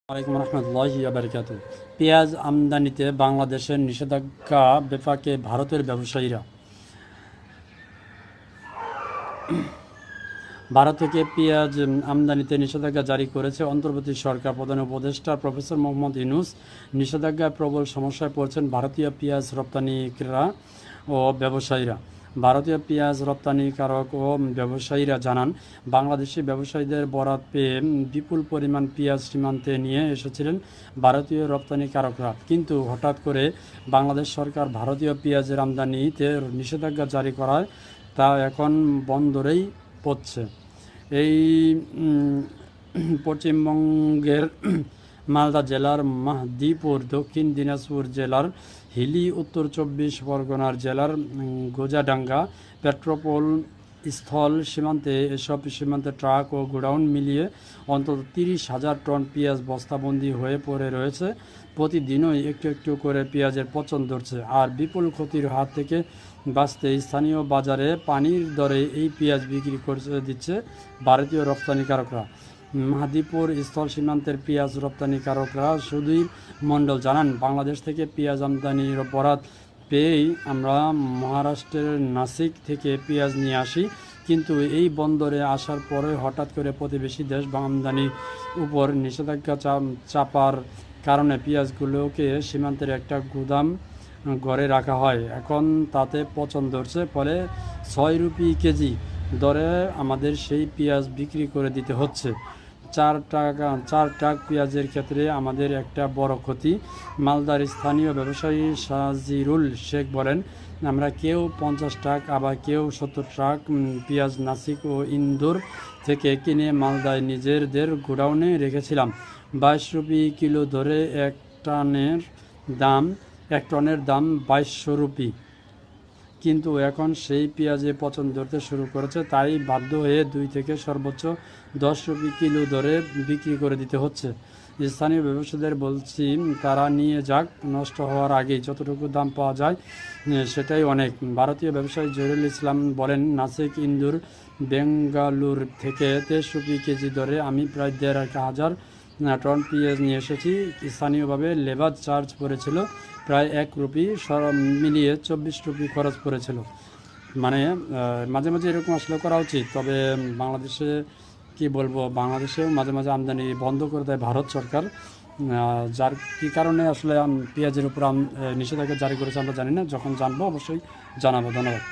ওয়ালাইকুম রহমতুল্লাহি ওয়া বারাকাতুহু। পেঁয়াজ আমদানিতে বাংলাদেশের নিষেধাজ্ঞা বেফাকে ভারতের ব্যবসায়ীরা। ভারত থেকে পেঁয়াজ আমদানিতে নিষেধাজ্ঞা জারি করেছে অন্তর্বর্তী সরকার। প্রধান উপদেষ্টা প্রফেসর মোহাম্মদ ইউনূস। নিষেধাজ্ঞায় প্রবল সমস্যায় পড়ছেন ভারতীয় পেঁয়াজ রপ্তানিকারকরা ও ব্যবসায়ীরা। ভারতীয় পেঁয়াজ রপ্তানিকারক ও ব্যবসায়ীরা জানান, বাংলাদেশি ব্যবসায়ীদের বরাত পেয়ে বিপুল পরিমাণ পেঁয়াজ সীমান্তে নিয়ে এসেছিলেন ভারতীয় রপ্তানিকারকরা, কিন্তু হঠাৎ করে বাংলাদেশ সরকার ভারতীয় পেঁয়াজের আমদানিতে নিষেধাজ্ঞা জারি করায় তা এখন বন্দরেই পড়ছে। এই পশ্চিমবঙ্গের মালদা জেলার মাহদিপুর, দক্ষিণ দিনাজপুর জেলার হিলি, উত্তর 24 পরগনার জেলার গোজাডাঙ্গা পেট্রোপোল স্থল সীমান্তে এসব সীমান্তে ট্রাক ও গোডাউন মিলিয়ে অন্তত 30,000 টন পেঁয়াজ বস্তাবন্দি হয়ে পড়ে রয়েছে। প্রতিদিনই একটু একটু করে পেঁয়াজের পচন ধরছে। আর বিপুল ক্ষতির হাত থেকে বাঁচতে স্থানীয় বাজারে পানির দরে এই পেঁয়াজ বিক্রি করে দিচ্ছে ভারতীয় রপ্তানিকারকরা। মাহদিপুর স্থল সীমান্তের পেঁয়াজ রপ্তানিকারকরা সুধীর মণ্ডল জানান, বাংলাদেশ থেকে পেঁয়াজ আমদানির বরাত পেয়েই আমরা মহারাষ্ট্রের নাসিক থেকে পেঁয়াজ নিয়ে আসি, কিন্তু এই বন্দরে আসার পরে হঠাৎ করে প্রতিবেশী দেশ আমদানির উপর নিষেধাজ্ঞা চাপার কারণে পেঁয়াজগুলোকে সীমান্তের একটা গুদাম ঘরে রাখা হয়। এখন তাতে পচন ধরছে, ফলে 6 রুপি কেজি দরে আমাদের সেই পেঁয়াজ বিক্রি করে দিতে হচ্ছে। 4 ট্রাক পেঁয়াজের ক্ষেত্রে আমাদের একটা বড় ক্ষতি। মালদার স্থানীয় ব্যবসায়ী সাজিরুল শেখ বলেন, আমরা কেউ 50 ট্রাক, আবার কেউ 70 ট্রাক পেঁয়াজ নাসিক ও ইন্দোর থেকে কিনে মালদায় নিজেদের গোডাউনে রেখেছিলাম। 22 রুপি কিলো ধরে এক টনের দাম 2200 রুপি, কিন্তু এখন সেই পেঁয়াজে পচন ধরতে শুরু করেছে, তাই বাধ্য হয়ে 2 থেকে সর্বোচ্চ 10 রুপি কিলো দরে বিক্রি করে দিতে হচ্ছে। স্থানীয় ব্যবসায়ীদের বলছি, তারা নিয়ে যাক, নষ্ট হওয়ার আগেই যতটুকু দাম পাওয়া যায় সেটাই অনেক। ভারতীয় ব্যবসায়ী জহিরুল ইসলাম বলেন, নাসিক, ইন্দোর, বেঙ্গালুর থেকে 23 রুপি কেজি দরে আমি প্রায় 1,500 টন পেঁয়াজ নিয়ে এসেছি। স্থানীয়ভাবে লেবার চার্জ পড়েছিল প্রায় 1 রুপি, সব মিলিয়ে 24 রুপি খরচ পড়েছিল। মানে মাঝে মাঝে এরকম আসলে করা উচিত। তবে বাংলাদেশে কি বলবো, বাংলাদেশেও মাঝে মাঝে আমদানি বন্ধ করে দেয় ভারত সরকার, যার কী কারণে আসলে পেঁয়াজের উপর নিষেধাজ্ঞা জারি করেছে আমরা জানি না। যখন জানবো অবশ্যই জানাবো। ধন্যবাদ।